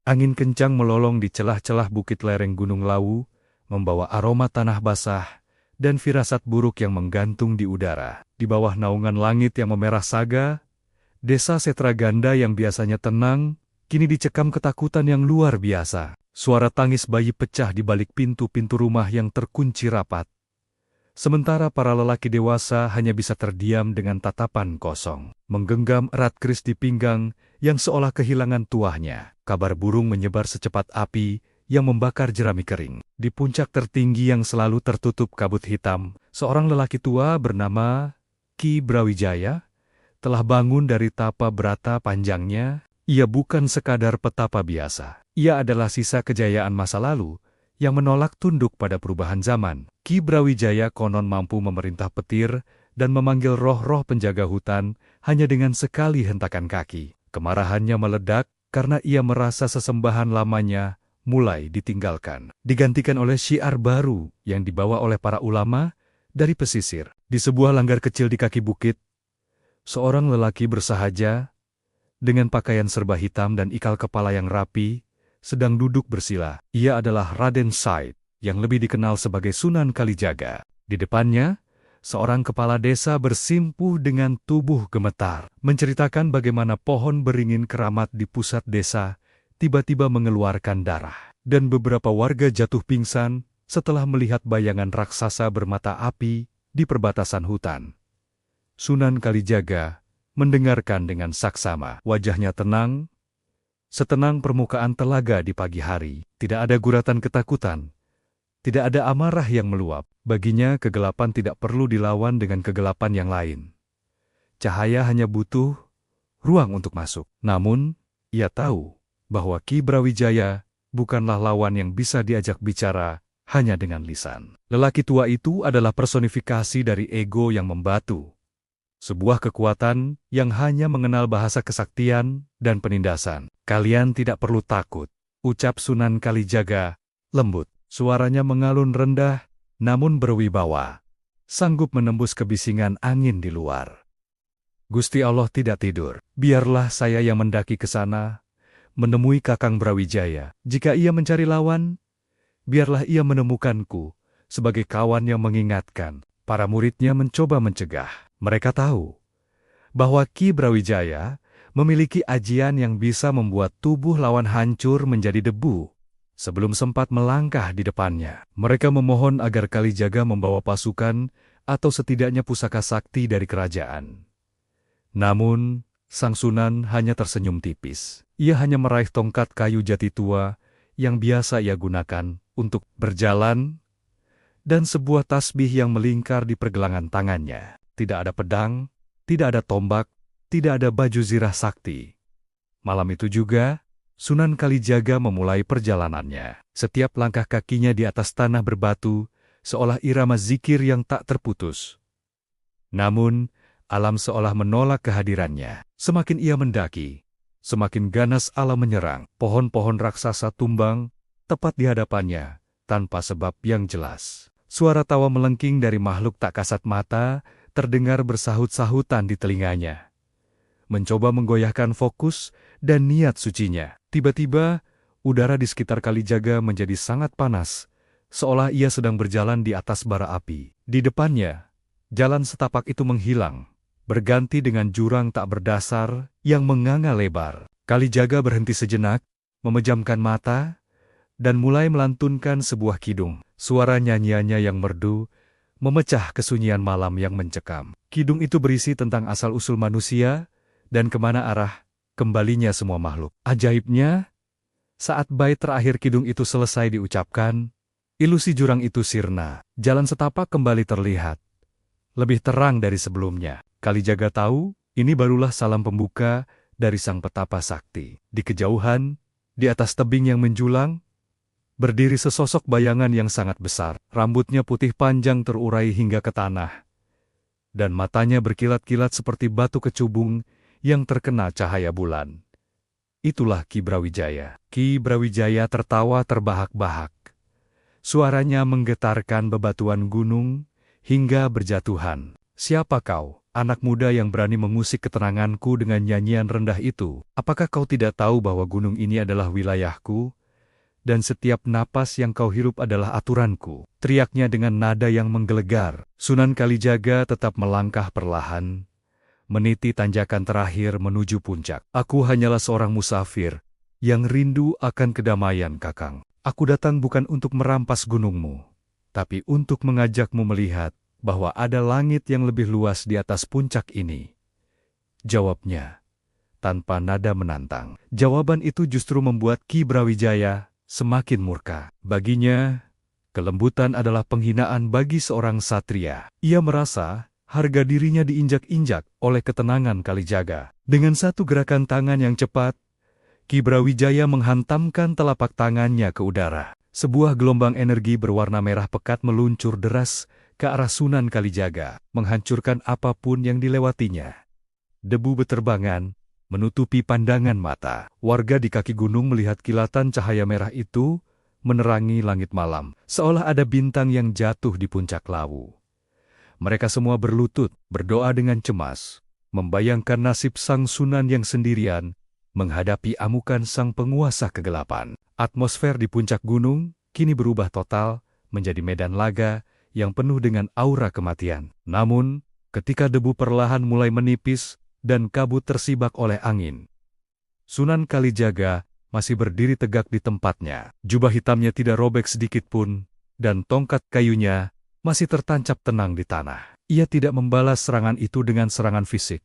Angin kencang melolong di celah-celah bukit lereng Gunung Lawu, membawa aroma tanah basah dan firasat buruk yang menggantung di udara. Di bawah naungan langit yang memerah saga, desa Setraganda yang biasanya tenang, kini dicekam ketakutan yang luar biasa. Suara tangis bayi pecah di balik pintu-pintu rumah yang terkunci rapat. Sementara para lelaki dewasa hanya bisa terdiam dengan tatapan kosong, menggenggam erat keris di pinggang yang seolah kehilangan tuahnya. Kabar burung menyebar secepat api yang membakar jerami kering. Di puncak tertinggi yang selalu tertutup kabut hitam, seorang lelaki tua bernama Ki Brawijaya telah bangun dari tapa berata panjangnya. Ia bukan sekadar petapa biasa. Ia adalah sisa kejayaan masa lalu yang menolak tunduk pada perubahan zaman. Ki Brawijaya konon mampu memerintah petir dan memanggil roh-roh penjaga hutan hanya dengan sekali hentakan kaki. Kemarahannya meledak karena ia merasa sesembahan lamanya mulai ditinggalkan. Digantikan oleh syiar baru yang dibawa oleh para ulama dari pesisir. Di sebuah langgar kecil di kaki bukit, seorang lelaki bersahaja dengan pakaian serba hitam dan ikal kepala yang rapi, sedang duduk bersila. Ia adalah Raden Said, yang lebih dikenal sebagai Sunan Kalijaga. Di depannya, seorang kepala desa bersimpuh dengan tubuh gemetar, menceritakan bagaimana pohon beringin keramat di pusat desa tiba-tiba mengeluarkan darah. Dan beberapa warga jatuh pingsan setelah melihat bayangan raksasa bermata api di perbatasan hutan. Sunan Kalijaga mendengarkan dengan saksama. Wajahnya tenang, setenang permukaan telaga di pagi hari. Tidak ada guratan ketakutan. Tidak ada amarah yang meluap. Baginya kegelapan tidak perlu dilawan dengan kegelapan yang lain. Cahaya hanya butuh ruang untuk masuk. Namun, ia tahu bahwa Ki Brawijaya bukanlah lawan yang bisa diajak bicara hanya dengan lisan. Lelaki tua itu adalah personifikasi dari ego yang membatu. Sebuah kekuatan yang hanya mengenal bahasa kesaktian dan penindasan. Kalian tidak perlu takut, ucap Sunan Kalijaga, lembut. Suaranya mengalun rendah, namun berwibawa. Sanggup menembus kebisingan angin di luar. Gusti Allah tidak tidur. Biarlah saya yang mendaki ke sana, menemui Kakang Brawijaya. Jika ia mencari lawan, biarlah ia menemukanku sebagai kawan yang mengingatkan. Para muridnya mencoba mencegah. Mereka tahu bahwa Ki Brawijaya memiliki ajian yang bisa membuat tubuh lawan hancur menjadi debu sebelum sempat melangkah di depannya. Mereka memohon agar Kalijaga membawa pasukan atau setidaknya pusaka sakti dari kerajaan. Namun, Sang Sunan hanya tersenyum tipis. Ia hanya meraih tongkat kayu jati tua yang biasa ia gunakan untuk berjalan dan sebuah tasbih yang melingkar di pergelangan tangannya. Tidak ada pedang, tidak ada tombak, tidak ada baju zirah sakti. Malam itu juga, Sunan Kalijaga memulai perjalanannya. Setiap langkah kakinya di atas tanah berbatu, seolah irama zikir yang tak terputus. Namun, alam seolah menolak kehadirannya. Semakin ia mendaki, semakin ganas alam menyerang. Pohon-pohon raksasa tumbang, tepat di hadapannya, tanpa sebab yang jelas. Suara tawa melengking dari makhluk tak kasat mata, terdengar bersahut-sahutan di telinganya. Mencoba menggoyahkan fokus dan niat sucinya. Tiba-tiba, udara di sekitar Kalijaga menjadi sangat panas, seolah ia sedang berjalan di atas bara api. Di depannya, jalan setapak itu menghilang, berganti dengan jurang tak berdasar yang menganga lebar. Kalijaga berhenti sejenak, memejamkan mata, dan mulai melantunkan sebuah kidung. Suara nyanyiannya yang merdu memecah kesunyian malam yang mencekam. Kidung itu berisi tentang asal-usul manusia dan kemana arah kembalinya semua makhluk. Ajaibnya, saat bait terakhir kidung itu selesai diucapkan, ilusi jurang itu sirna. Jalan setapak kembali terlihat, lebih terang dari sebelumnya. Kalijaga tahu, ini barulah salam pembuka dari sang petapa sakti. Di kejauhan, di atas tebing yang menjulang, berdiri sesosok bayangan yang sangat besar. Rambutnya putih panjang terurai hingga ke tanah, dan matanya berkilat-kilat seperti batu kecubung yang terkena cahaya bulan. Itulah Ki Brawijaya. Ki Brawijaya tertawa terbahak-bahak. Suaranya menggetarkan bebatuan gunung hingga berjatuhan. Siapa kau? anak muda yang berani mengusik ketenanganku dengan nyanyian rendah itu. Apakah kau tidak tahu bahwa gunung ini adalah wilayahku, dan setiap napas yang kau hirup adalah aturanku? Teriaknya dengan nada yang menggelegar. Sunan Kalijaga tetap melangkah perlahan, meniti tanjakan terakhir menuju puncak. Aku hanyalah seorang musafir yang rindu akan kedamaian, Kakang. Aku datang bukan untuk merampas gunungmu, tapi untuk mengajakmu melihat bahwa ada langit yang lebih luas di atas puncak ini. Jawabnya, tanpa nada menantang. Jawaban itu justru membuat Ki Brawijaya semakin murka. Baginya, kelembutan adalah penghinaan bagi seorang satria. Ia merasa harga dirinya diinjak-injak oleh ketenangan Kalijaga. Dengan satu gerakan tangan yang cepat, Ki Brawijaya menghantamkan telapak tangannya ke udara. Sebuah gelombang energi berwarna merah pekat meluncur deras ke arah Sunan Kalijaga, menghancurkan apapun yang dilewatinya. Debu beterbangan, menutupi pandangan mata. Warga di kaki gunung melihat kilatan cahaya merah itu menerangi langit malam, seolah ada bintang yang jatuh di puncak Lawu. Mereka semua berlutut, berdoa dengan cemas, membayangkan nasib sang Sunan yang sendirian menghadapi amukan sang penguasa kegelapan. Atmosfer di puncak gunung kini berubah total menjadi medan laga yang penuh dengan aura kematian. Namun, ketika debu perlahan mulai menipis dan kabut tersibak oleh angin, Sunan Kalijaga masih berdiri tegak di tempatnya. Jubah hitamnya tidak robek sedikit pun, dan tongkat kayunya masih tertancap tenang di tanah. Ia tidak membalas serangan itu dengan serangan fisik,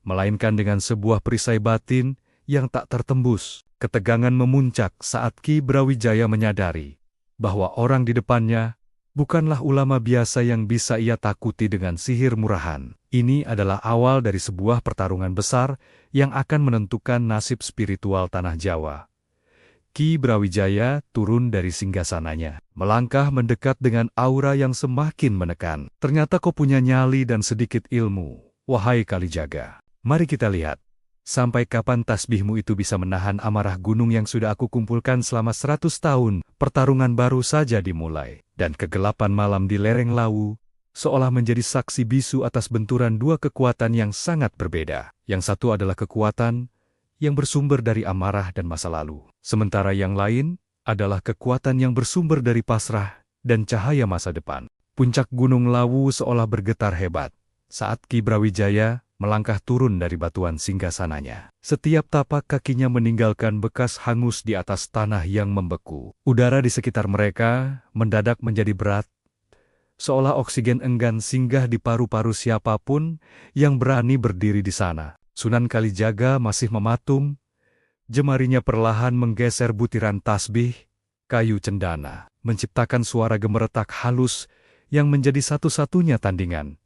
melainkan dengan sebuah perisai batin yang tak tertembus. Ketegangan memuncak saat Ki Brawijaya menyadari bahwa orang di depannya bukanlah ulama biasa yang bisa ia takuti dengan sihir murahan. Ini adalah awal dari sebuah pertarungan besar yang akan menentukan nasib spiritual tanah Jawa. Ki Brawijaya turun dari singgasananya, melangkah mendekat dengan aura yang semakin menekan. Ternyata kau punya nyali dan sedikit ilmu, wahai Kalijaga. Mari kita lihat, sampai kapan tasbihmu itu bisa menahan amarah gunung yang sudah aku kumpulkan selama 100 tahun. Pertarungan baru saja dimulai, dan kegelapan malam di lereng Lawu seolah menjadi saksi bisu atas benturan dua kekuatan yang sangat berbeda. Yang satu adalah kekuatan yang bersumber dari amarah dan masa lalu, sementara yang lain adalah kekuatan yang bersumber dari pasrah dan cahaya masa depan. Puncak Gunung Lawu seolah bergetar hebat saat Ki Brawijaya melangkah turun dari batuan singgasananya. Setiap tapak kakinya meninggalkan bekas hangus di atas tanah yang membeku. Udara di sekitar mereka mendadak menjadi berat, seolah oksigen enggan singgah di paru-paru siapapun yang berani berdiri di sana. Sunan Kalijaga masih mematung, jemarinya perlahan menggeser butiran tasbih, kayu cendana, menciptakan suara gemeretak halus yang menjadi satu-satunya tandingan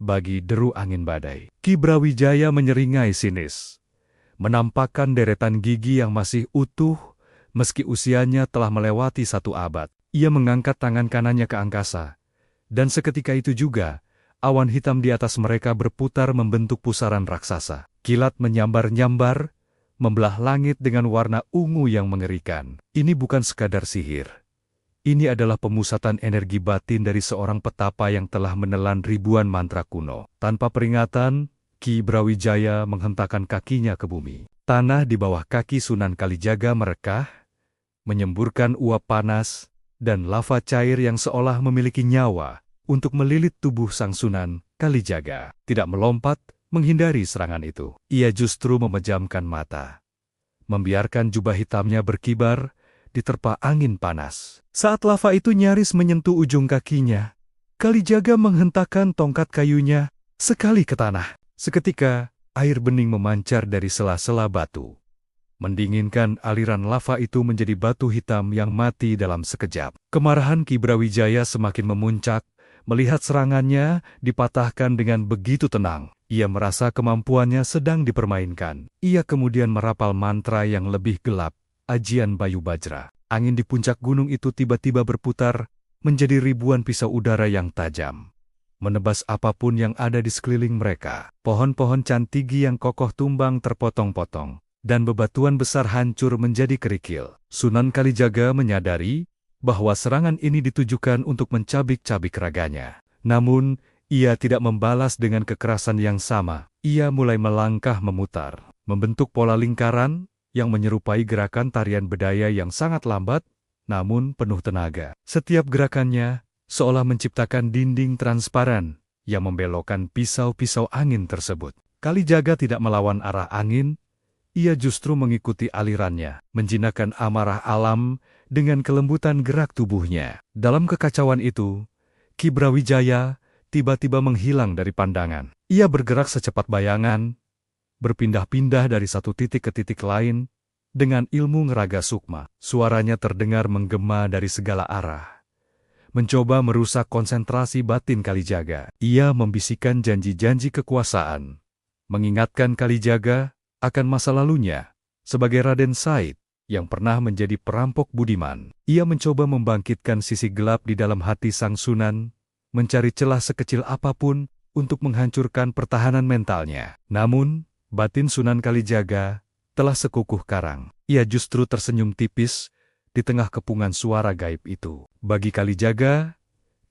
bagi deru angin badai. Ki Brawijaya menyeringai sinis, menampakkan deretan gigi yang masih utuh meski usianya telah melewati 1 abad. Ia mengangkat tangan kanannya ke angkasa, dan seketika itu juga, awan hitam di atas mereka berputar membentuk pusaran raksasa. Kilat menyambar-nyambar, membelah langit dengan warna ungu yang mengerikan. Ini bukan sekadar sihir. Ini adalah pemusatan energi batin dari seorang petapa yang telah menelan ribuan mantra kuno. Tanpa peringatan, Ki Brawijaya menghentakkan kakinya ke bumi. Tanah di bawah kaki Sunan Kalijaga merekah, menyemburkan uap panas, dan lava cair yang seolah memiliki nyawa untuk melilit tubuh sang Sunan Kalijaga. Tidak melompat, menghindari serangan itu. Ia justru memejamkan mata, membiarkan jubah hitamnya berkibar diterpa angin panas. Saat lava itu nyaris menyentuh ujung kakinya, Kalijaga menghentakkan tongkat kayunya sekali ke tanah. Seketika, air bening memancar dari sela-sela batu, mendinginkan aliran lava itu menjadi batu hitam yang mati dalam sekejap. Kemarahan Ki Brawijaya semakin memuncak, melihat serangannya dipatahkan dengan begitu tenang. Ia merasa kemampuannya sedang dipermainkan. Ia kemudian merapal mantra yang lebih gelap, Ajian Bayu Bajra. Angin di puncak gunung itu tiba-tiba berputar menjadi ribuan pisau udara yang tajam, menebas apapun yang ada di sekeliling mereka. Pohon-pohon cantigi yang kokoh tumbang terpotong-potong, dan bebatuan besar hancur menjadi kerikil. Sunan Kalijaga menyadari bahwa serangan ini ditujukan untuk mencabik-cabik raganya. Namun, Ia tidak membalas dengan kekerasan yang sama. Ia mulai melangkah memutar, membentuk pola lingkaran yang menyerupai gerakan tarian bedaya yang sangat lambat, namun penuh tenaga. Setiap gerakannya seolah menciptakan dinding transparan yang membelokkan pisau-pisau angin tersebut. Kalijaga tidak melawan arah angin, ia justru mengikuti alirannya, menjinakkan amarah alam dengan kelembutan gerak tubuhnya. Dalam kekacauan itu, Ki Brawijaya tiba-tiba menghilang dari pandangan. Ia bergerak secepat bayangan, berpindah-pindah dari satu titik ke titik lain, dengan ilmu ngeraga sukma. Suaranya terdengar menggema dari segala arah, mencoba merusak konsentrasi batin Kalijaga. Ia membisikkan janji-janji kekuasaan, mengingatkan Kalijaga akan masa lalunya sebagai Raden Said yang pernah menjadi perampok budiman. Ia mencoba membangkitkan sisi gelap di dalam hati sang Sunan, mencari celah sekecil apapun untuk menghancurkan pertahanan mentalnya. Namun, batin Sunan Kalijaga telah sekukuh karang. Ia justru tersenyum tipis di tengah kepungan suara gaib itu. Bagi Kalijaga,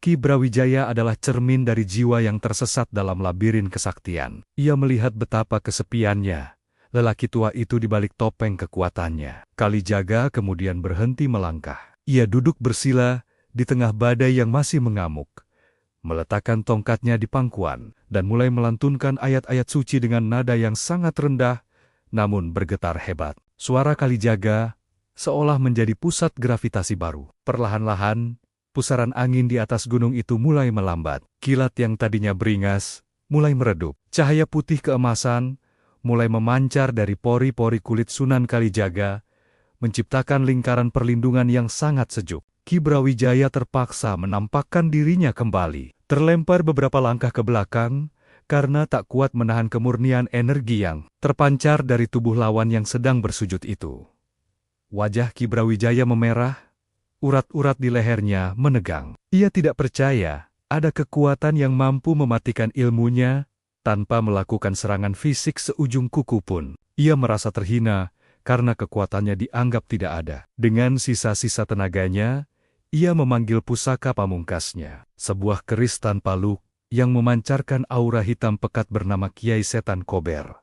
Ki Brawijaya adalah cermin dari jiwa yang tersesat dalam labirin kesaktian. Ia melihat betapa kesepiannya lelaki tua itu di balik topeng kekuatannya. Kalijaga kemudian berhenti melangkah. Ia duduk bersila di tengah badai yang masih mengamuk, meletakkan tongkatnya di pangkuan, dan mulai melantunkan ayat-ayat suci dengan nada yang sangat rendah, namun bergetar hebat. Suara Kalijaga seolah menjadi pusat gravitasi baru. Perlahan-lahan, pusaran angin di atas gunung itu mulai melambat. Kilat yang tadinya beringas mulai meredup. Cahaya putih keemasan mulai memancar dari pori-pori kulit Sunan Kalijaga, menciptakan lingkaran perlindungan yang sangat sejuk. Ki Brawijaya terpaksa menampakkan dirinya kembali, terlempar beberapa langkah ke belakang, karena tak kuat menahan kemurnian energi yang terpancar dari tubuh lawan yang sedang bersujud itu. Wajah Ki Brawijaya memerah, urat-urat di lehernya menegang. Ia tidak percaya ada kekuatan yang mampu mematikan ilmunya tanpa melakukan serangan fisik seujung kuku pun. Ia merasa terhina karena kekuatannya dianggap tidak ada. Dengan sisa-sisa tenaganya, ia memanggil pusaka pamungkasnya, sebuah keris tanpa luk yang memancarkan aura hitam pekat bernama Kiai Setan Kober.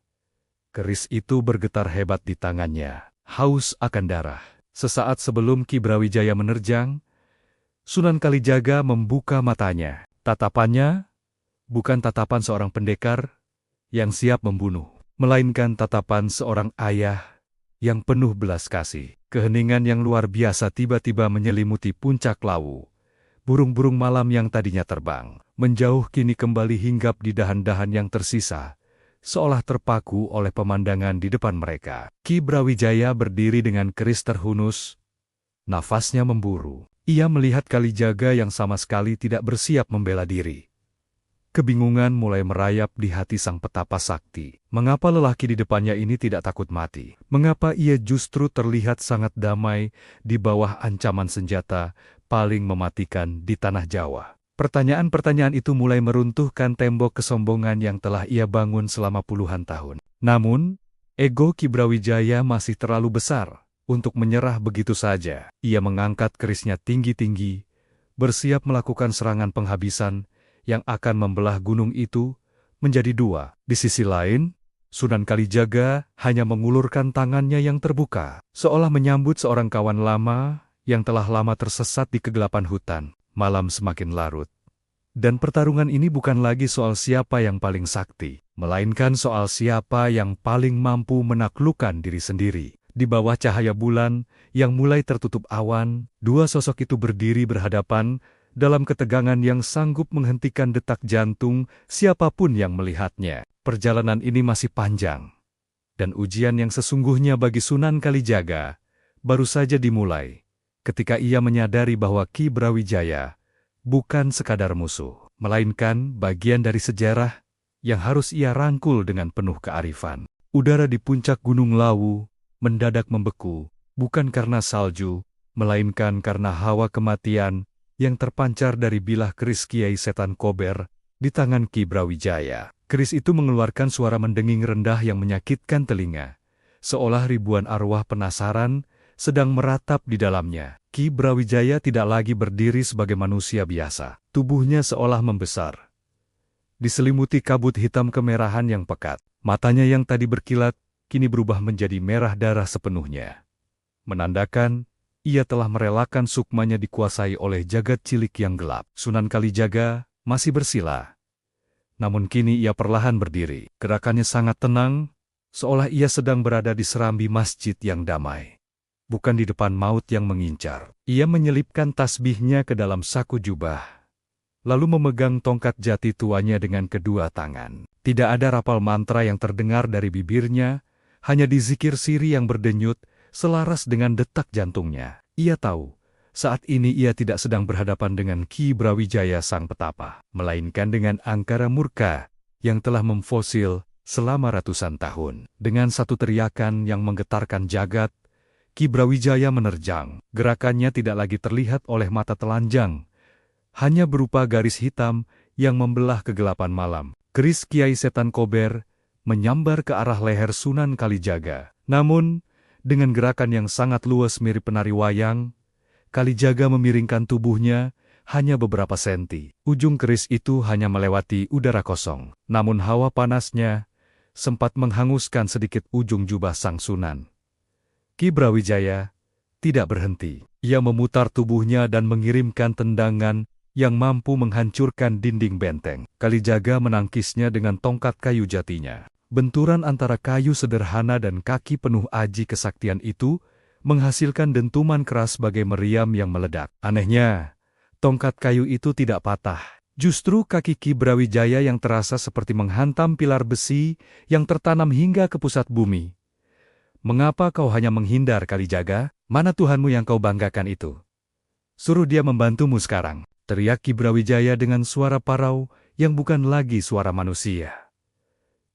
Keris itu bergetar hebat di tangannya, haus akan darah. Sesaat sebelum Ki Brawijaya menerjang, Sunan Kalijaga membuka matanya. Tatapannya bukan tatapan seorang pendekar yang siap membunuh, melainkan tatapan seorang ayah yang penuh belas kasih. Keheningan yang luar biasa tiba-tiba menyelimuti puncak Lawu. Burung-burung malam yang tadinya terbang, menjauh kini kembali hinggap di dahan-dahan yang tersisa, seolah terpaku oleh pemandangan di depan mereka. Ki Brawijaya berdiri dengan keris terhunus, nafasnya memburu. Ia melihat Kalijaga yang sama sekali tidak bersiap membela diri. Kebingungan mulai merayap di hati sang petapa sakti. Mengapa lelaki di depannya ini tidak takut mati? Mengapa ia justru terlihat sangat damai di bawah ancaman senjata paling mematikan di tanah Jawa? Pertanyaan-pertanyaan itu mulai meruntuhkan tembok kesombongan yang telah ia bangun selama puluhan tahun. Namun, ego Ki Brawijaya masih terlalu besar untuk menyerah begitu saja. Ia mengangkat kerisnya tinggi-tinggi, bersiap melakukan serangan penghabisan yang akan membelah gunung itu menjadi dua. Di sisi lain, Sunan Kalijaga hanya mengulurkan tangannya yang terbuka, seolah menyambut seorang kawan lama yang telah lama tersesat di kegelapan hutan. Malam semakin larut, dan pertarungan ini bukan lagi soal siapa yang paling sakti, melainkan soal siapa yang paling mampu menaklukkan diri sendiri. Di bawah cahaya bulan yang mulai tertutup awan, dua sosok itu berdiri berhadapan dalam ketegangan yang sanggup menghentikan detak jantung siapapun yang melihatnya. Perjalanan ini masih panjang, dan ujian yang sesungguhnya bagi Sunan Kalijaga baru saja dimulai ketika ia menyadari bahwa Ki Brawijaya bukan sekadar musuh, melainkan bagian dari sejarah yang harus ia rangkul dengan penuh kearifan. Udara di puncak Gunung Lawu mendadak membeku, bukan karena salju, melainkan karena hawa kematian yang terpancar dari bilah keris Kiai Setan Kober di tangan Ki Brawijaya. Keris itu mengeluarkan suara mendenging rendah yang menyakitkan telinga, seolah ribuan arwah penasaran sedang meratap di dalamnya. Ki Brawijaya tidak lagi berdiri sebagai manusia biasa. Tubuhnya seolah membesar, diselimuti kabut hitam kemerahan yang pekat. Matanya yang tadi berkilat, kini berubah menjadi merah darah sepenuhnya. Menandakan, ia telah merelakan sukmanya dikuasai oleh jagat cilik yang gelap. Sunan Kalijaga masih bersila. Namun kini ia perlahan berdiri. Gerakannya sangat tenang, seolah ia sedang berada di serambi masjid yang damai. Bukan di depan maut yang mengincar. Ia menyelipkan tasbihnya ke dalam saku jubah, lalu memegang tongkat jati tuanya dengan kedua tangan. Tidak ada rapal mantra yang terdengar dari bibirnya, hanya dizikir siri yang berdenyut, selaras dengan detak jantungnya. Ia tahu, saat ini ia tidak sedang berhadapan dengan Ki Brawijaya sang petapa, melainkan dengan Angkara Murka yang telah memfosil selama ratusan tahun. Dengan satu teriakan yang menggetarkan jagat, Ki Brawijaya menerjang. Gerakannya tidak lagi terlihat oleh mata telanjang, hanya berupa garis hitam yang membelah kegelapan malam. Keris Kiai Setan Kober menyambar ke arah leher Sunan Kalijaga. Namun, dengan gerakan yang sangat luas mirip penari wayang, Kalijaga memiringkan tubuhnya hanya beberapa senti. Ujung keris itu hanya melewati udara kosong. Namun hawa panasnya sempat menghanguskan sedikit ujung jubah sang Sunan. Ki Brawijaya tidak berhenti. Ia memutar tubuhnya dan mengirimkan tendangan yang mampu menghancurkan dinding benteng. Kalijaga menangkisnya dengan tongkat kayu jatinya. Benturan antara kayu sederhana dan kaki penuh aji kesaktian itu menghasilkan dentuman keras bagai meriam yang meledak. Anehnya, tongkat kayu itu tidak patah. Justru kaki Ki Brawijaya yang terasa seperti menghantam pilar besi yang tertanam hingga ke pusat bumi. "Mengapa kau hanya menghindar, Kalijaga? Mana Tuhanmu yang kau banggakan itu? Suruh dia membantumu sekarang," teriak Ki Brawijaya dengan suara parau yang bukan lagi suara manusia.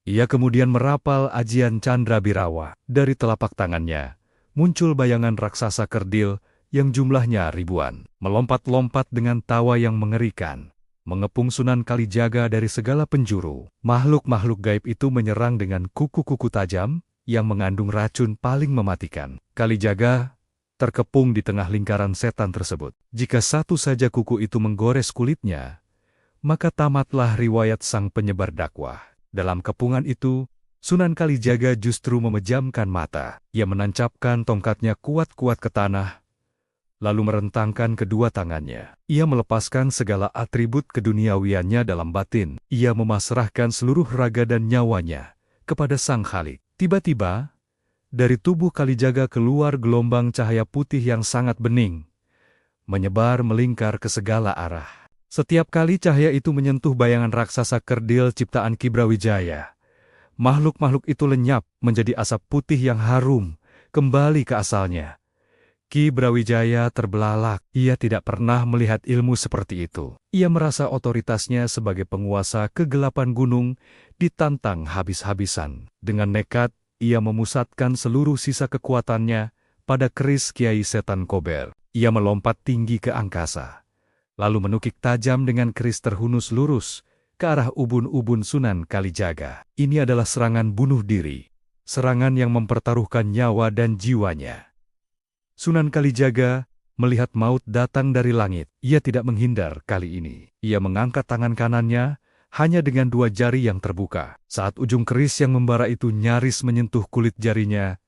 Ia kemudian merapal ajian Candra Birawa. Dari telapak tangannya muncul bayangan raksasa kerdil yang jumlahnya ribuan, melompat-lompat dengan tawa yang mengerikan, mengepung Sunan Kalijaga dari segala penjuru. Makhluk-makhluk gaib itu menyerang dengan kuku-kuku tajam yang mengandung racun paling mematikan. Kalijaga terkepung di tengah lingkaran setan tersebut. Jika satu saja kuku itu menggores kulitnya, maka tamatlah riwayat sang penyebar dakwah. Dalam kepungan itu, Sunan Kalijaga justru memejamkan mata. Ia menancapkan tongkatnya kuat-kuat ke tanah, lalu merentangkan kedua tangannya. Ia melepaskan segala atribut keduniawiannya dalam batin. Ia memasrahkan seluruh raga dan nyawanya kepada Sang Khalik. Tiba-tiba, dari tubuh Kalijaga keluar gelombang cahaya putih yang sangat bening, menyebar melingkar ke segala arah. Setiap kali cahaya itu menyentuh bayangan raksasa kerdil ciptaan Ki Brawijaya, makhluk-makhluk itu lenyap menjadi asap putih yang harum, kembali ke asalnya. Ki Brawijaya terbelalak. Ia tidak pernah melihat ilmu seperti itu. Ia merasa otoritasnya sebagai penguasa kegelapan gunung ditantang habis-habisan. Dengan nekat, ia memusatkan seluruh sisa kekuatannya pada keris Kiai Setan Kober. Ia melompat tinggi ke angkasa, lalu menukik tajam dengan keris terhunus lurus ke arah ubun-ubun Sunan Kalijaga. Ini adalah serangan bunuh diri, serangan yang mempertaruhkan nyawa dan jiwanya. Sunan Kalijaga melihat maut datang dari langit. Ia tidak menghindar kali ini. Ia mengangkat tangan kanannya hanya dengan dua jari yang terbuka. Saat ujung keris yang membara itu nyaris menyentuh kulit jarinya,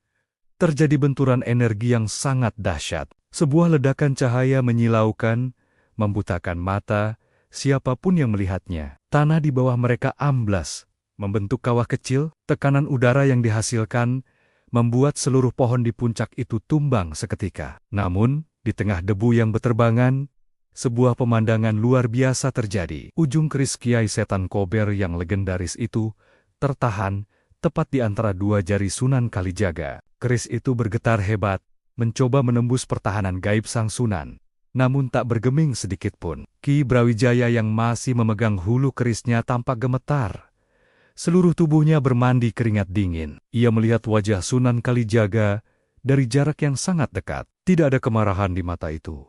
terjadi benturan energi yang sangat dahsyat. Sebuah ledakan cahaya menyilaukan, membutakan mata siapapun yang melihatnya. Tanah di bawah mereka amblas, membentuk kawah kecil. Tekanan udara yang dihasilkan membuat seluruh pohon di puncak itu tumbang seketika. Namun, di tengah debu yang beterbangan, sebuah pemandangan luar biasa terjadi. Ujung keris Kiai Setan Kober yang legendaris itu tertahan tepat di antara dua jari Sunan Kalijaga. Keris itu bergetar hebat, mencoba menembus pertahanan gaib sang Sunan, namun tak bergeming sedikitpun. Ki Brawijaya yang masih memegang hulu kerisnya tampak gemetar. Seluruh tubuhnya bermandi keringat dingin. Ia melihat wajah Sunan Kalijaga dari jarak yang sangat dekat. Tidak ada kemarahan di mata itu.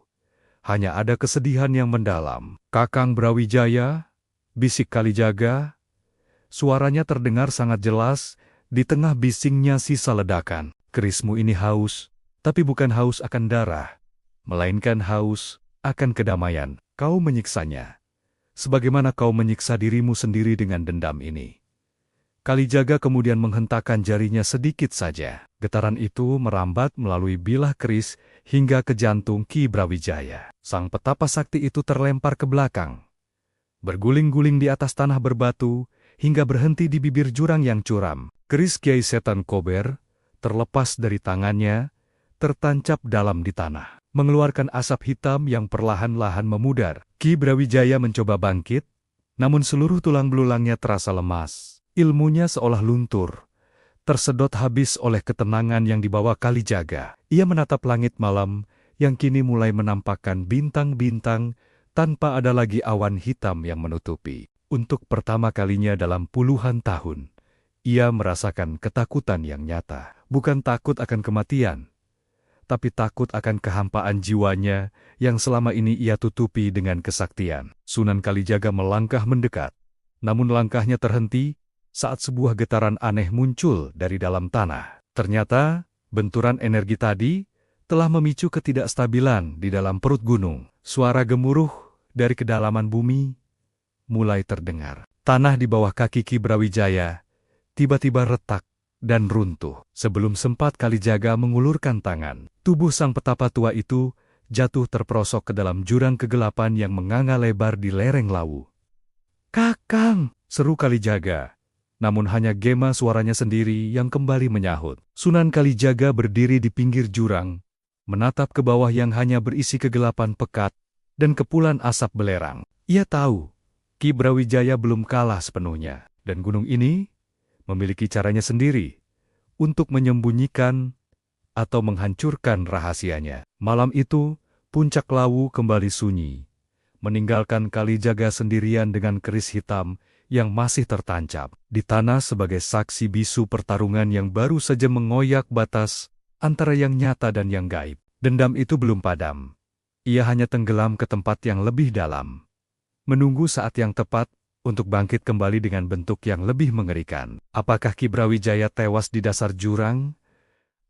Hanya ada kesedihan yang mendalam. "Kakang Brawijaya," bisik Kalijaga. Suaranya terdengar sangat jelas di tengah bisingnya sisa ledakan. "Kerismu ini haus, tapi bukan haus akan darah, melainkan haus akan kedamaian. Kau menyiksanya sebagaimana kau menyiksa dirimu sendiri dengan dendam ini. Kalijaga kemudian menghentakkan jarinya sedikit saja. Getaran itu merambat melalui bilah keris hingga ke jantung Ki Brawijaya. Sang petapa sakti itu terlempar ke belakang, berguling-guling di atas tanah berbatu, hingga berhenti di bibir jurang yang curam. Keris Kiai Setan Kober terlepas dari tangannya, tertancap dalam di tanah, mengeluarkan asap hitam yang perlahan-lahan memudar. Ki Brawijaya mencoba bangkit, namun seluruh tulang belulangnya terasa lemas. Ilmunya seolah luntur, tersedot habis oleh ketenangan yang dibawa Kalijaga. Ia menatap langit malam yang kini mulai menampakkan bintang-bintang tanpa ada lagi awan hitam yang menutupi. Untuk pertama kalinya dalam puluhan tahun, ia merasakan ketakutan yang nyata. Bukan takut akan kematian, tapi takut akan kehampaan jiwanya yang selama ini ia tutupi dengan kesaktian. Sunan Kalijaga melangkah mendekat, namun langkahnya terhenti saat sebuah getaran aneh muncul dari dalam tanah. Ternyata, benturan energi tadi telah memicu ketidakstabilan di dalam perut gunung. Suara gemuruh dari kedalaman bumi mulai terdengar. Tanah di bawah kaki Ki Brawijaya tiba-tiba retak dan runtuh. Sebelum sempat Kalijaga mengulurkan tangan, tubuh sang petapa tua itu jatuh terperosok ke dalam jurang kegelapan yang menganga lebar di lereng Lawu. "Kakang!" seru Kalijaga. Namun hanya gema suaranya sendiri yang kembali menyahut. Sunan Kalijaga berdiri di pinggir jurang, menatap ke bawah yang hanya berisi kegelapan pekat dan kepulan asap belerang. Ia tahu, Ki Brawijaya belum kalah sepenuhnya, dan gunung ini memiliki caranya sendiri untuk menyembunyikan atau menghancurkan rahasianya. Malam itu, puncak Lawu kembali sunyi, meninggalkan Kalijaga sendirian dengan keris hitam yang masih tertancap di tanah sebagai saksi bisu pertarungan yang baru saja mengoyak batas antara yang nyata dan yang gaib. Dendam itu belum padam. Ia hanya tenggelam ke tempat yang lebih dalam, menunggu saat yang tepat untuk bangkit kembali dengan bentuk yang lebih mengerikan. Apakah Ki Brawijaya tewas di dasar jurang?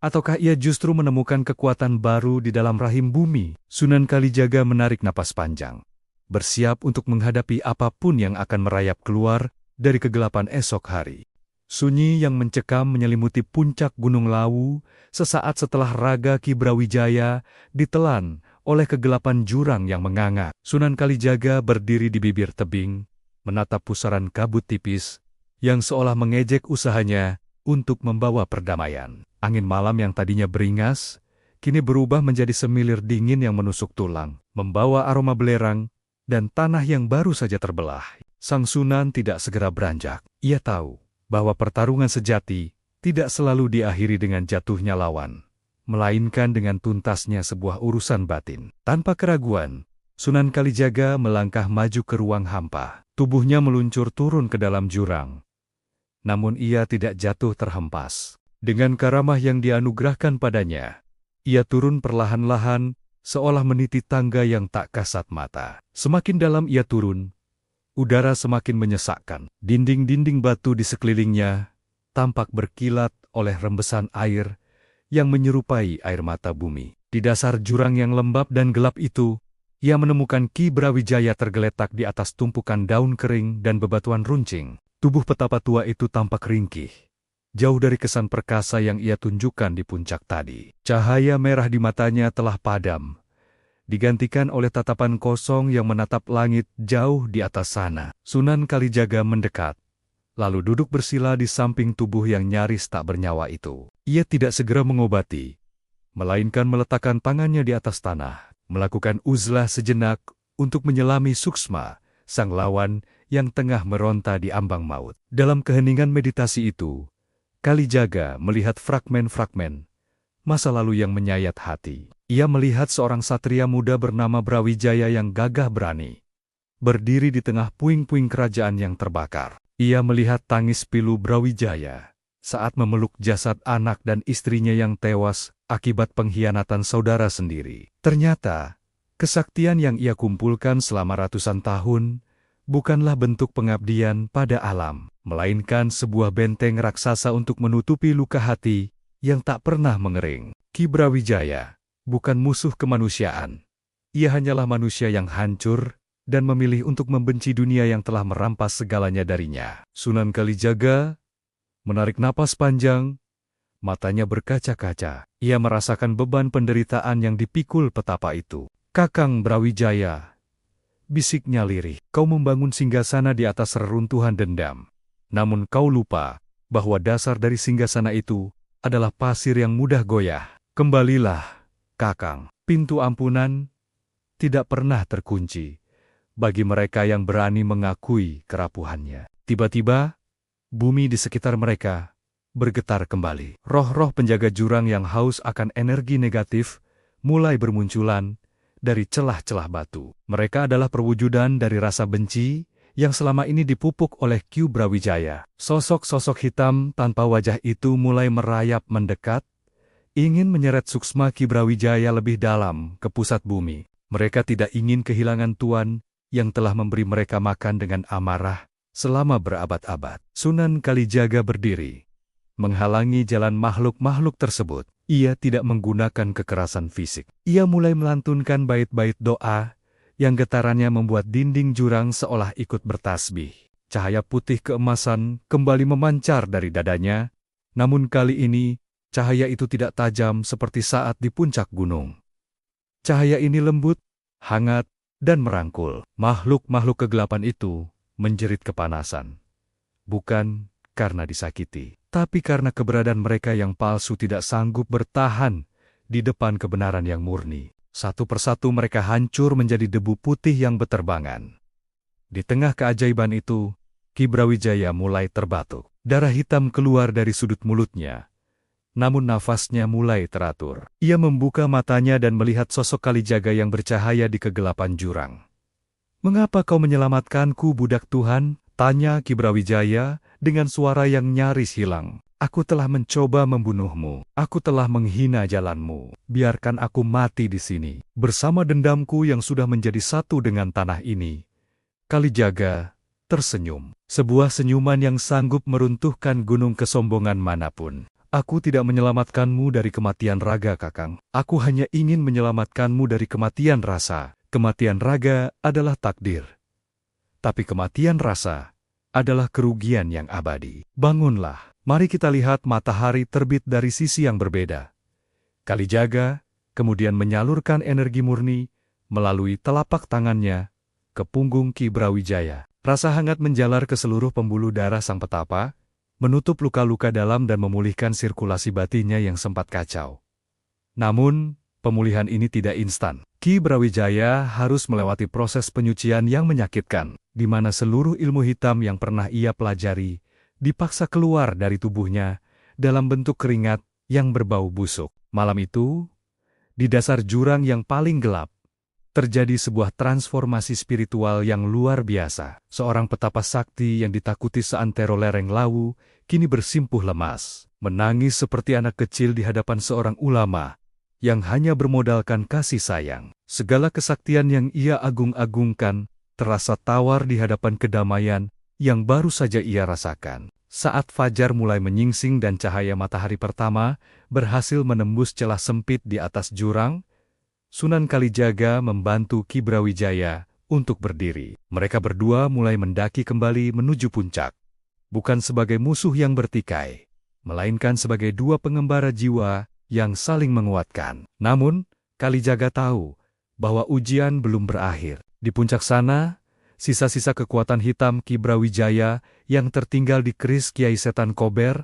Ataukah ia justru menemukan kekuatan baru di dalam rahim bumi? Sunan Kalijaga menarik napas panjang, bersiap untuk menghadapi apapun yang akan merayap keluar dari kegelapan esok hari. Sunyi yang mencekam menyelimuti puncak Gunung Lawu sesaat setelah raga Ki Brawijaya ditelan oleh kegelapan jurang yang menganga. Sunan Kalijaga berdiri di bibir tebing, menatap pusaran kabut tipis yang seolah mengejek usahanya untuk membawa perdamaian. Angin malam yang tadinya beringas, kini berubah menjadi semilir dingin yang menusuk tulang, membawa aroma belerang dan tanah yang baru saja terbelah. Sang Sunan tidak segera beranjak. Ia tahu bahwa pertarungan sejati tidak selalu diakhiri dengan jatuhnya lawan, melainkan dengan tuntasnya sebuah urusan batin. Tanpa keraguan, Sunan Kalijaga melangkah maju ke ruang hampa. Tubuhnya meluncur turun ke dalam jurang. Namun ia tidak jatuh terhempas. Dengan karamah yang dianugerahkan padanya, ia turun perlahan-lahan, seolah meniti tangga yang tak kasat mata. Semakin dalam ia turun, udara semakin menyesakkan. Dinding-dinding batu di sekelilingnya tampak berkilat oleh rembesan air yang menyerupai air mata bumi. Di dasar jurang yang lembab dan gelap itu, ia menemukan Ki Brawijaya tergeletak di atas tumpukan daun kering dan bebatuan runcing. Tubuh petapa tua itu tampak ringkih, jauh dari kesan perkasa yang ia tunjukkan di puncak tadi. Cahaya merah di matanya telah padam, digantikan oleh tatapan kosong yang menatap langit jauh di atas sana. Sunan Kalijaga mendekat, lalu duduk bersila di samping tubuh yang nyaris tak bernyawa itu. Ia tidak segera mengobati, melainkan meletakkan tangannya di atas tanah, melakukan uzlah sejenak untuk menyelami suksma sang lawan yang tengah meronta di ambang maut. Dalam keheningan meditasi itu, Kalijaga melihat fragmen-fragmen masa lalu yang menyayat hati. Ia melihat seorang satria muda bernama Brawijaya yang gagah berani, berdiri di tengah puing-puing kerajaan yang terbakar. Ia melihat tangis pilu Brawijaya saat memeluk jasad anak dan istrinya yang tewas akibat pengkhianatan saudara sendiri. Ternyata, kesaktian yang ia kumpulkan selama ratusan tahun bukanlah bentuk pengabdian pada alam, melainkan sebuah benteng raksasa untuk menutupi luka hati yang tak pernah mengering. Ki Brawijaya bukan musuh kemanusiaan. Ia hanyalah manusia yang hancur dan memilih untuk membenci dunia yang telah merampas segalanya darinya. Sunan Kalijaga menarik napas panjang, matanya berkaca-kaca. Ia merasakan beban penderitaan yang dipikul petapa itu. "Kakang Brawijaya," bisiknya lirih, "kau membangun singgasana di atas reruntuhan dendam. Namun kau lupa bahwa dasar dari singgasana itu adalah pasir yang mudah goyah. Kembalilah, Kakang. Pintu ampunan tidak pernah terkunci bagi mereka yang berani mengakui kerapuhannya." Tiba-tiba, bumi di sekitar mereka bergetar kembali. Roh-roh penjaga jurang yang haus akan energi negatif mulai bermunculan dari celah-celah batu. Mereka adalah perwujudan dari rasa benci yang selama ini dipupuk oleh Ki Brawijaya. Sosok-sosok hitam tanpa wajah itu mulai merayap mendekat, ingin menyeret suksma Ki Brawijaya lebih dalam ke pusat bumi. Mereka tidak ingin kehilangan Tuan yang telah memberi mereka makan dengan amarah selama berabad-abad. Sunan Kalijaga berdiri, menghalangi jalan makhluk-makhluk tersebut. Ia tidak menggunakan kekerasan fisik. Ia mulai melantunkan bait-bait doa yang getarannya membuat dinding jurang seolah ikut bertasbih. Cahaya putih keemasan kembali memancar dari dadanya, namun kali ini cahaya itu tidak tajam seperti saat di puncak gunung. Cahaya ini lembut, hangat, dan merangkul. Makhluk-makhluk kegelapan itu menjerit kepanasan. Bukan karena disakiti, tapi karena keberadaan mereka yang palsu tidak sanggup bertahan di depan kebenaran yang murni. Satu persatu mereka hancur menjadi debu putih yang beterbangan. Di tengah keajaiban itu, Ki Brawijaya mulai terbatuk. Darah hitam keluar dari sudut mulutnya, namun nafasnya mulai teratur. Ia membuka matanya dan melihat sosok Kalijaga yang bercahaya di kegelapan jurang. "Mengapa kau menyelamatkanku, budak Tuhan?" tanya Ki Brawijaya dengan suara yang nyaris hilang. "Aku telah mencoba membunuhmu. Aku telah menghina jalanmu. Biarkan aku mati di sini, bersama dendamku yang sudah menjadi satu dengan tanah ini." Kalijaga tersenyum. Sebuah senyuman yang sanggup meruntuhkan gunung kesombongan manapun. "Aku tidak menyelamatkanmu dari kematian raga, Kakang. Aku hanya ingin menyelamatkanmu dari kematian rasa. Kematian raga adalah takdir, tapi kematian rasa adalah kerugian yang abadi. Bangunlah, mari kita lihat matahari terbit dari sisi yang berbeda." Kalijaga kemudian menyalurkan energi murni melalui telapak tangannya ke punggung Ki Brawijaya. Rasa hangat menjalar ke seluruh pembuluh darah sang petapa, menutup luka-luka dalam dan memulihkan sirkulasi batinnya yang sempat kacau. Namun, pemulihan ini tidak instan. Ki Brawijaya harus melewati proses penyucian yang menyakitkan, di mana seluruh ilmu hitam yang pernah ia pelajari dipaksa keluar dari tubuhnya dalam bentuk keringat yang berbau busuk. Malam itu, di dasar jurang yang paling gelap, terjadi sebuah transformasi spiritual yang luar biasa. Seorang petapa sakti yang ditakuti seantero lereng Lawu kini bersimpuh lemas, menangis seperti anak kecil di hadapan seorang ulama yang hanya bermodalkan kasih sayang. Segala kesaktian yang ia agung-agungkan terasa tawar di hadapan kedamaian yang baru saja ia rasakan. Saat fajar mulai menyingsing dan cahaya matahari pertama berhasil menembus celah sempit di atas jurang, Sunan Kalijaga membantu Ki Brawijaya untuk berdiri. Mereka berdua mulai mendaki kembali menuju puncak, bukan sebagai musuh yang bertikai, melainkan sebagai dua pengembara jiwa yang saling menguatkan. Namun, Kalijaga tahu bahwa ujian belum berakhir. Di puncak sana, sisa-sisa kekuatan hitam Ki Brawijaya yang tertinggal di keris Kiai Setan Kober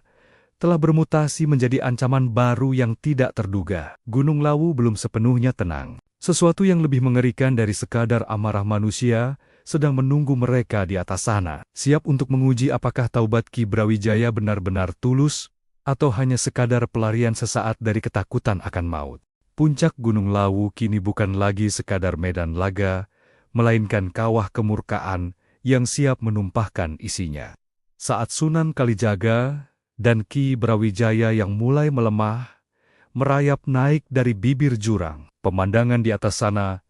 telah bermutasi menjadi ancaman baru yang tidak terduga. Gunung Lawu belum sepenuhnya tenang. Sesuatu yang lebih mengerikan dari sekadar amarah manusia sedang menunggu mereka di atas sana, siap untuk menguji apakah taubat Ki Brawijaya benar-benar tulus atau hanya sekadar pelarian sesaat dari ketakutan akan maut. Puncak Gunung Lawu kini bukan lagi sekadar medan laga, melainkan kawah kemurkaan yang siap menumpahkan isinya. Saat Sunan Kalijaga dan Ki Brawijaya yang mulai melemah, merayap naik dari bibir jurang, pemandangan di atas sana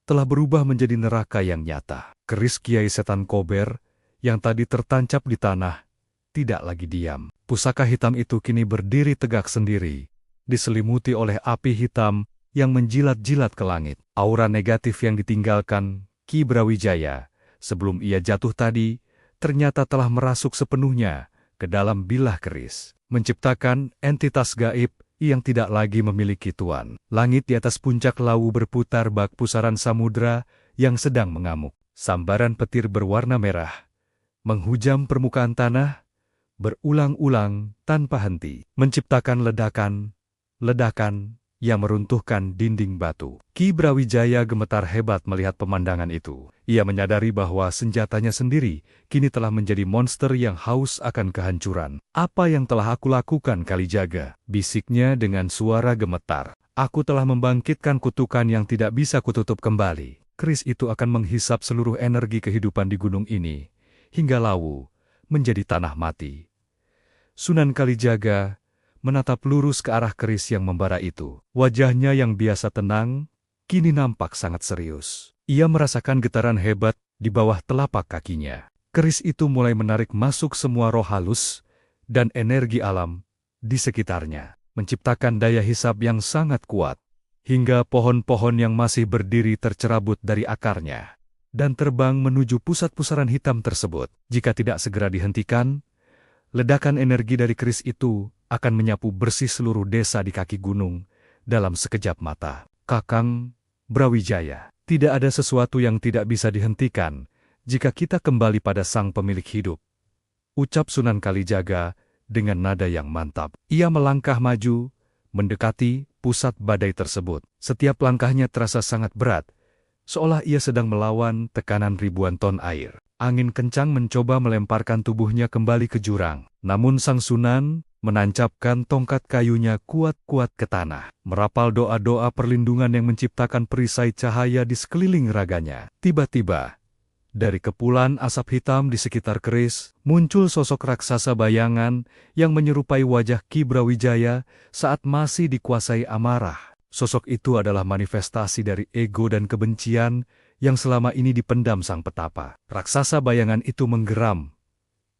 telah berubah menjadi neraka yang nyata. Keris Kiai Setan Kober yang tadi tertancap di tanah tidak lagi diam. Pusaka hitam itu kini berdiri tegak sendiri, diselimuti oleh api hitam yang menjilat-jilat ke langit. Aura negatif yang ditinggalkan Ki Brawijaya, sebelum ia jatuh tadi, ternyata telah merasuk sepenuhnya ke dalam bilah keris, menciptakan entitas gaib yang tidak lagi memiliki tuan. Langit di atas puncak lawu berputar bak pusaran samudra yang sedang mengamuk. Sambaran petir berwarna merah menghujam permukaan tanah berulang-ulang tanpa henti, menciptakan ledakan yang meruntuhkan dinding batu. Ki Brawijaya gemetar hebat melihat pemandangan itu. Ia menyadari bahwa senjatanya sendiri kini telah menjadi monster yang haus akan kehancuran. "Apa yang telah aku lakukan, Kalijaga?" bisiknya dengan suara gemetar. "Aku telah membangkitkan kutukan yang tidak bisa kututup kembali. Keris itu akan menghisap seluruh energi kehidupan di gunung ini, hingga lawu menjadi tanah mati." Sunan Kalijaga menatap lurus ke arah keris yang membara itu. Wajahnya yang biasa tenang, kini nampak sangat serius. Ia merasakan getaran hebat di bawah telapak kakinya. Keris itu mulai menarik masuk semua roh halus dan energi alam di sekitarnya, menciptakan daya hisap yang sangat kuat, hingga pohon-pohon yang masih berdiri tercerabut dari akarnya dan terbang menuju pusat pusaran hitam tersebut. Jika tidak segera dihentikan, ledakan energi dari keris itu akan menyapu bersih seluruh desa di kaki gunung dalam sekejap mata. "Kakang Brawijaya, tidak ada sesuatu yang tidak bisa dihentikan jika kita kembali pada sang pemilik hidup," ucap Sunan Kalijaga dengan nada yang mantap. Ia melangkah maju, mendekati pusat badai tersebut. Setiap langkahnya terasa sangat berat, seolah ia sedang melawan tekanan ribuan ton air. Angin kencang mencoba melemparkan tubuhnya kembali ke jurang. Namun sang Sunan menancapkan tongkat kayunya kuat-kuat ke tanah, merapal doa-doa perlindungan yang menciptakan perisai cahaya di sekeliling raganya. Tiba-tiba, dari kepulan asap hitam di sekitar keris, muncul sosok raksasa bayangan yang menyerupai wajah Ki Brawijaya saat masih dikuasai amarah. Sosok itu adalah manifestasi dari ego dan kebencian yang selama ini dipendam sang petapa. Raksasa bayangan itu menggeram.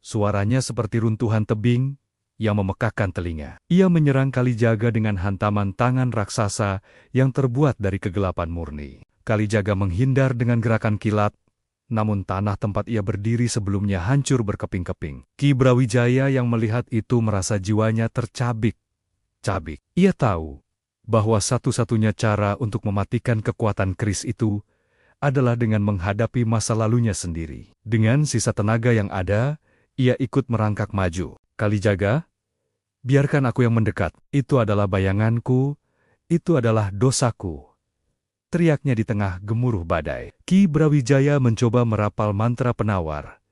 Suaranya seperti runtuhan tebing yang memekakkan telinga. Ia menyerang Kalijaga dengan hantaman tangan raksasa yang terbuat dari kegelapan murni. Kalijaga menghindar dengan gerakan kilat, namun tanah tempat ia berdiri sebelumnya hancur berkeping-keping. Ki Brawijaya yang melihat itu merasa jiwanya tercabik-cabik. Ia tahu bahwa satu-satunya cara untuk mematikan kekuatan keris itu adalah dengan menghadapi masa lalunya sendiri. Dengan sisa tenaga yang ada, ia ikut merangkak maju. "Kalijaga, biarkan aku yang mendekat. Itu adalah bayanganku, itu adalah dosaku," teriaknya di tengah gemuruh badai. Ki Brawijaya mencoba merapal mantra penawar.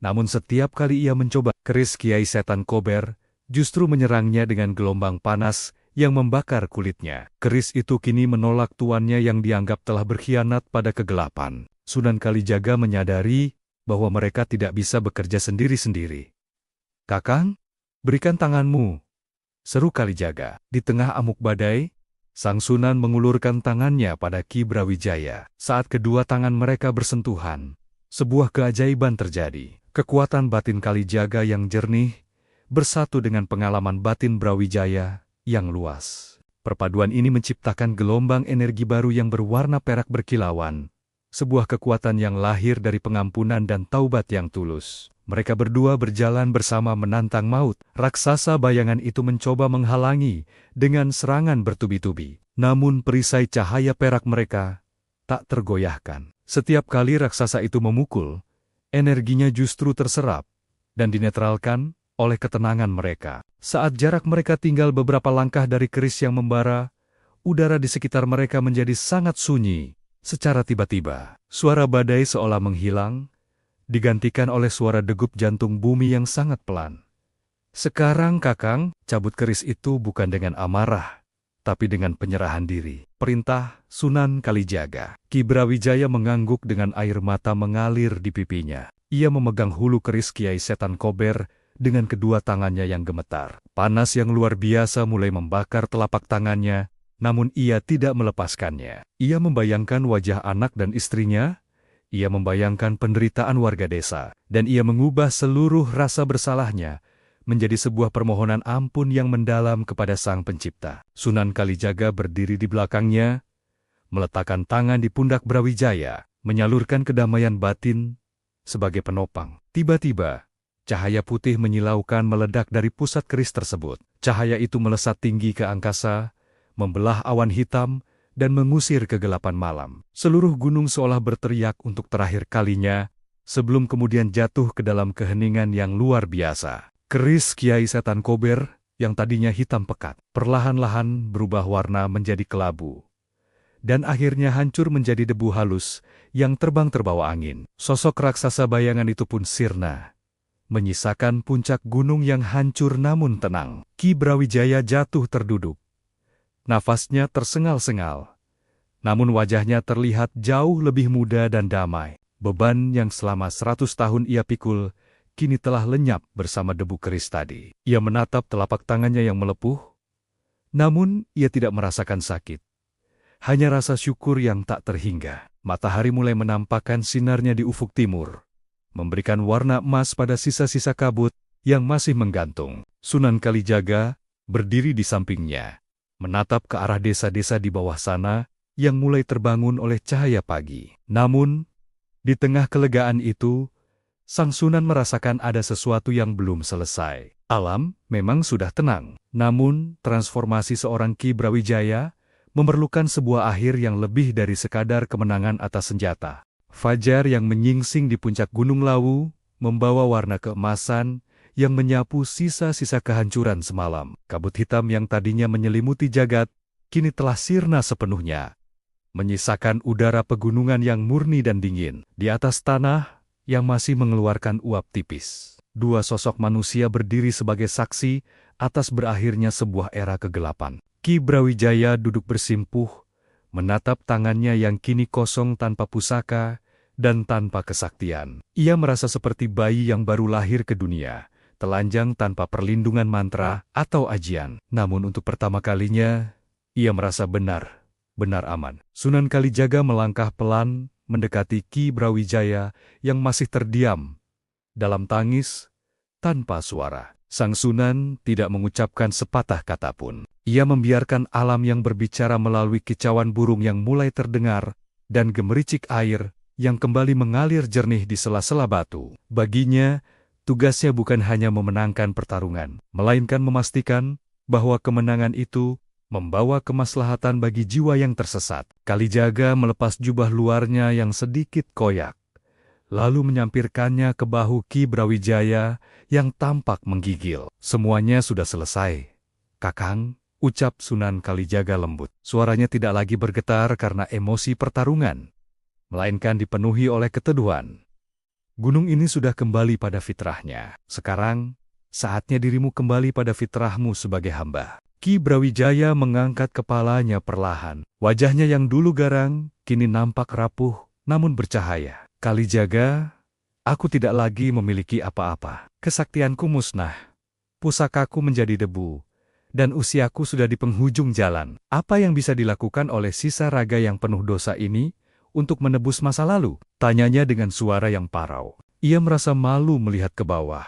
Namun setiap kali ia mencoba, keris Kiai Setan Kober justru menyerangnya dengan gelombang panas yang membakar kulitnya. Keris itu kini menolak tuannya yang dianggap telah berkhianat pada kegelapan. Sunan Kalijaga menyadari bahwa mereka tidak bisa bekerja sendiri-sendiri. "Kakang, berikan tanganmu," seru Kalijaga. Di tengah amuk badai, sang Sunan mengulurkan tangannya pada Ki Brawijaya. Saat kedua tangan mereka bersentuhan, sebuah keajaiban terjadi. Kekuatan batin Kalijaga yang jernih bersatu dengan pengalaman batin Brawijaya yang luas. Perpaduan ini menciptakan gelombang energi baru yang berwarna perak berkilauan, sebuah kekuatan yang lahir dari pengampunan dan taubat yang tulus. Mereka berdua berjalan bersama menantang maut. Raksasa bayangan itu mencoba menghalangi dengan serangan bertubi-tubi. Namun perisai cahaya perak mereka tak tergoyahkan. Setiap kali raksasa itu memukul, energinya justru terserap dan dinetralkan oleh ketenangan mereka. Saat jarak mereka tinggal beberapa langkah dari keris yang membara, udara di sekitar mereka menjadi sangat sunyi. Secara tiba-tiba, suara badai seolah menghilang, digantikan oleh suara degup jantung bumi yang sangat pelan. "Sekarang, Kakang, cabut keris itu bukan dengan amarah, tapi dengan penyerahan diri," perintah Sunan Kalijaga. Ki Brawijaya mengangguk dengan air mata mengalir di pipinya. Ia memegang hulu keris Kiai Setan Kober dengan kedua tangannya yang gemetar. Panas yang luar biasa mulai membakar telapak tangannya, namun ia tidak melepaskannya. Ia membayangkan wajah anak dan istrinya, ia membayangkan penderitaan warga desa, dan ia mengubah seluruh rasa bersalahnya menjadi sebuah permohonan ampun yang mendalam kepada Sang Pencipta. Sunan Kalijaga berdiri di belakangnya, meletakkan tangan di pundak Brawijaya, menyalurkan kedamaian batin sebagai penopang. Tiba-tiba, cahaya putih menyilaukan meledak dari pusat keris tersebut. Cahaya itu melesat tinggi ke angkasa, membelah awan hitam, dan mengusir kegelapan malam. Seluruh gunung seolah berteriak untuk terakhir kalinya, sebelum kemudian jatuh ke dalam keheningan yang luar biasa. Keris Kiai Setan Kober, yang tadinya hitam pekat, perlahan-lahan berubah warna menjadi kelabu. Dan akhirnya hancur menjadi debu halus yang terbang terbawa angin. Sosok raksasa bayangan itu pun sirna, menyisakan puncak gunung yang hancur namun tenang. Ki Brawijaya jatuh terduduk. Nafasnya tersengal-sengal, namun wajahnya terlihat jauh lebih muda dan damai. Beban yang selama 100 tahun ia pikul, kini telah lenyap bersama debu keris tadi. Ia menatap telapak tangannya yang melepuh, namun ia tidak merasakan sakit. Hanya rasa syukur yang tak terhingga. Matahari mulai menampakkan sinarnya di ufuk timur, memberikan warna emas pada sisa-sisa kabut yang masih menggantung. Sunan Kalijaga berdiri di sampingnya, menatap ke arah desa-desa di bawah sana yang mulai terbangun oleh cahaya pagi. Namun, di tengah kelegaan itu, Sang Sunan merasakan ada sesuatu yang belum selesai. Alam memang sudah tenang, namun transformasi seorang Ki Brawijaya memerlukan sebuah akhir yang lebih dari sekadar kemenangan atas senjata. Fajar yang menyingsing di puncak Gunung Lawu membawa warna keemasan yang menyapu sisa-sisa kehancuran semalam. Kabut hitam yang tadinya menyelimuti jagat, kini telah sirna sepenuhnya, menyisakan udara pegunungan yang murni dan dingin. Di atas tanah yang masih mengeluarkan uap tipis, dua sosok manusia berdiri sebagai saksi atas berakhirnya sebuah era kegelapan. Ki Brawijaya duduk bersimpuh, menatap tangannya yang kini kosong tanpa pusaka dan tanpa kesaktian. Ia merasa seperti bayi yang baru lahir ke dunia, telanjang tanpa perlindungan mantra atau ajian. Namun untuk pertama kalinya, ia merasa benar aman. Sunan Kalijaga melangkah pelan mendekati Ki Brawijaya yang masih terdiam dalam tangis tanpa suara. Sang Sunan tidak mengucapkan sepatah kata pun. Ia membiarkan alam yang berbicara melalui kicauan burung yang mulai terdengar dan gemericik air yang kembali mengalir jernih di sela-sela batu. Baginya, tugasnya bukan hanya memenangkan pertarungan, melainkan memastikan bahwa kemenangan itu membawa kemaslahatan bagi jiwa yang tersesat. Kalijaga melepas jubah luarnya yang sedikit koyak, lalu menyampirkannya ke bahu Ki Brawijaya yang tampak menggigil. Semuanya sudah selesai, Kakang, ucap Sunan Kalijaga lembut. Suaranya tidak lagi bergetar karena emosi pertarungan, melainkan dipenuhi oleh keteduhan. Gunung ini sudah kembali pada fitrahnya. Sekarang, saatnya dirimu kembali pada fitrahmu sebagai hamba. Ki Brawijaya mengangkat kepalanya perlahan. Wajahnya yang dulu garang, kini nampak rapuh, namun bercahaya. Kalijaga, aku tidak lagi memiliki apa-apa. Kesaktianku musnah. Pusakaku menjadi debu, dan usiaku sudah di penghujung jalan. Apa yang bisa dilakukan oleh sisa raga yang penuh dosa ini untuk menebus masa lalu? Tanyanya dengan suara yang parau. Ia merasa malu melihat ke bawah,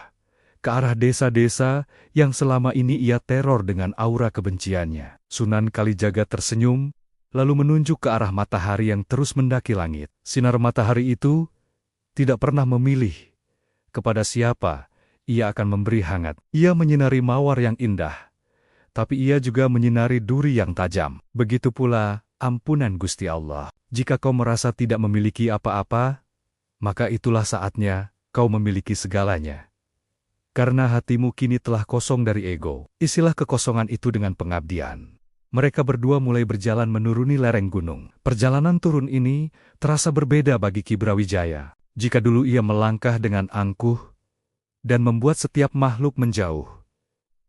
ke arah desa-desa yang selama ini ia teror dengan aura kebenciannya. Sunan Kalijaga tersenyum, lalu menunjuk ke arah matahari yang terus mendaki langit. Sinar matahari itu tidak pernah memilih kepada siapa ia akan memberi hangat. Ia menyinari mawar yang indah, tapi ia juga menyinari duri yang tajam. Begitu pula ampunan Gusti Allah. Jika kau merasa tidak memiliki apa-apa, maka itulah saatnya kau memiliki segalanya. Karena hatimu kini telah kosong dari ego. Isilah kekosongan itu dengan pengabdian. Mereka berdua mulai berjalan menuruni lereng gunung. Perjalanan turun ini terasa berbeda bagi Ki Brawijaya. Jika dulu ia melangkah dengan angkuh dan membuat setiap makhluk menjauh,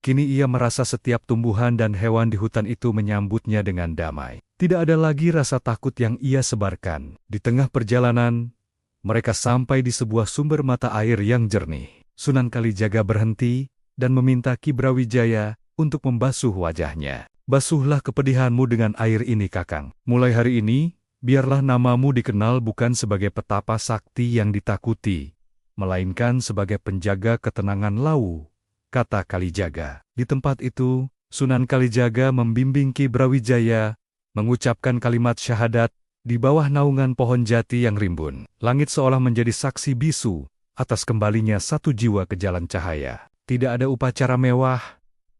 kini ia merasa setiap tumbuhan dan hewan di hutan itu menyambutnya dengan damai. Tidak ada lagi rasa takut yang ia sebarkan. Di tengah perjalanan, mereka sampai di sebuah sumber mata air yang jernih. Sunan Kalijaga berhenti dan meminta Ki Brawijaya untuk membasuh wajahnya. Basuhlah kepedihanmu dengan air ini, Kakang. Mulai hari ini, biarlah namamu dikenal bukan sebagai petapa sakti yang ditakuti, melainkan sebagai penjaga ketenangan Lawu, kata Kalijaga. Di tempat itu, Sunan Kalijaga membimbing Ki Brawijaya mengucapkan kalimat syahadat Di bawah naungan pohon jati yang rimbun, langit seolah menjadi saksi bisu atas kembalinya satu jiwa ke jalan cahaya. Tidak ada upacara mewah,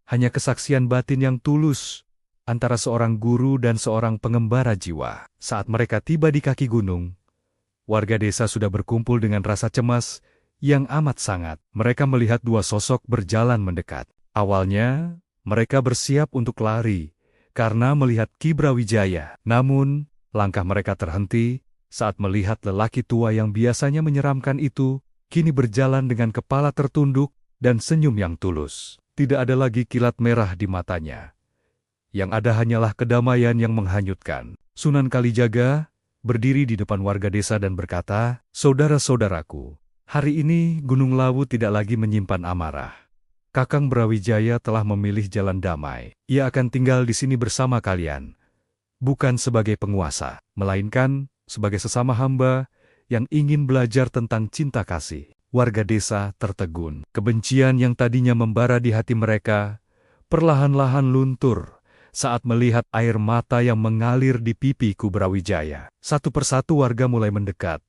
hanya kesaksian batin yang tulus antara seorang guru dan seorang pengembara jiwa. Saat mereka tiba di kaki gunung, warga desa sudah berkumpul dengan rasa cemas yang amat sangat. Mereka melihat dua sosok berjalan mendekat. Awalnya, mereka bersiap untuk lari karena melihat Ki Brawijaya. Namun, langkah mereka terhenti saat melihat lelaki tua yang biasanya menyeramkan itu, kini berjalan dengan kepala tertunduk dan senyum yang tulus. Tidak ada lagi kilat merah di matanya. Yang ada hanyalah kedamaian yang menghanyutkan. Sunan Kalijaga berdiri di depan warga desa dan berkata, "Saudara-saudaraku, hari ini Gunung Lawu tidak lagi menyimpan amarah. Kakang Brawijaya telah memilih jalan damai. Ia akan tinggal di sini bersama kalian. Bukan sebagai penguasa, melainkan sebagai sesama hamba yang ingin belajar tentang cinta kasih." Warga desa tertegun. Kebencian yang tadinya membara di hati mereka, perlahan-lahan luntur saat melihat air mata yang mengalir di pipi Ki Brawijaya. Satu persatu warga mulai mendekat,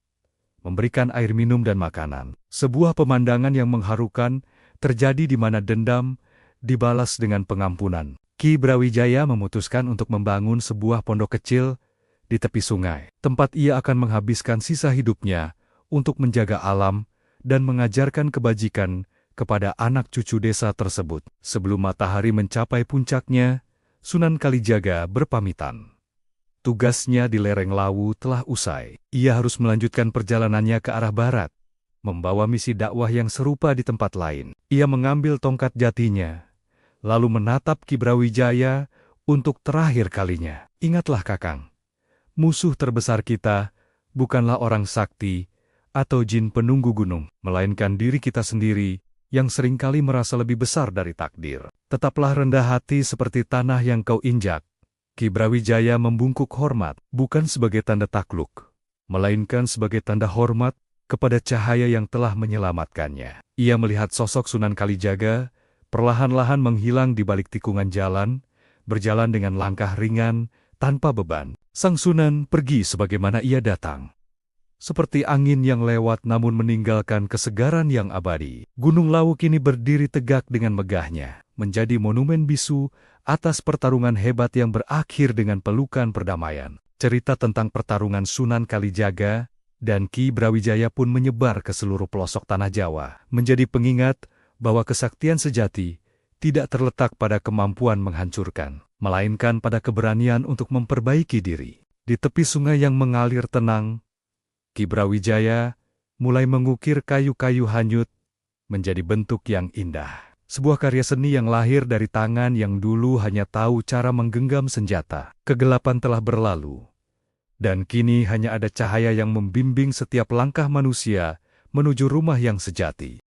memberikan air minum dan makanan. Sebuah pemandangan yang mengharukan terjadi di mana dendam dibalas dengan pengampunan. Ki Brawijaya memutuskan untuk membangun sebuah pondok kecil di tepi sungai. Tempat ia akan menghabiskan sisa hidupnya untuk menjaga alam dan mengajarkan kebajikan kepada anak cucu desa tersebut. Sebelum matahari mencapai puncaknya, Sunan Kalijaga berpamitan. Tugasnya di lereng Lawu telah usai. Ia harus melanjutkan perjalanannya ke arah barat, membawa misi dakwah yang serupa di tempat lain. Ia mengambil tongkat jatinya, lalu menatap Ki Brawijaya untuk terakhir kalinya. "Ingatlah Kakang, musuh terbesar kita bukanlah orang sakti atau jin penunggu gunung, melainkan diri kita sendiri yang seringkali merasa lebih besar dari takdir. Tetaplah rendah hati seperti tanah yang kau injak." Ki Brawijaya membungkuk hormat, bukan sebagai tanda takluk, melainkan sebagai tanda hormat kepada cahaya yang telah menyelamatkannya. Ia melihat sosok Sunan Kalijaga perlahan-lahan menghilang di balik tikungan jalan, berjalan dengan langkah ringan, tanpa beban. Sang Sunan pergi sebagaimana ia datang. Seperti angin yang lewat namun meninggalkan kesegaran yang abadi. Gunung Lawu kini berdiri tegak dengan megahnya, menjadi monumen bisu atas pertarungan hebat yang berakhir dengan pelukan perdamaian. Cerita tentang pertarungan Sunan Kalijaga dan Ki Brawijaya pun menyebar ke seluruh pelosok tanah Jawa, menjadi pengingat bahwa kesaktian sejati tidak terletak pada kemampuan menghancurkan, melainkan pada keberanian untuk memperbaiki diri. Di tepi sungai yang mengalir tenang, Ki Brawijaya mulai mengukir kayu-kayu hanyut menjadi bentuk yang indah. Sebuah karya seni yang lahir dari tangan yang dulu hanya tahu cara menggenggam senjata. Kegelapan telah berlalu, dan kini hanya ada cahaya yang membimbing setiap langkah manusia menuju rumah yang sejati.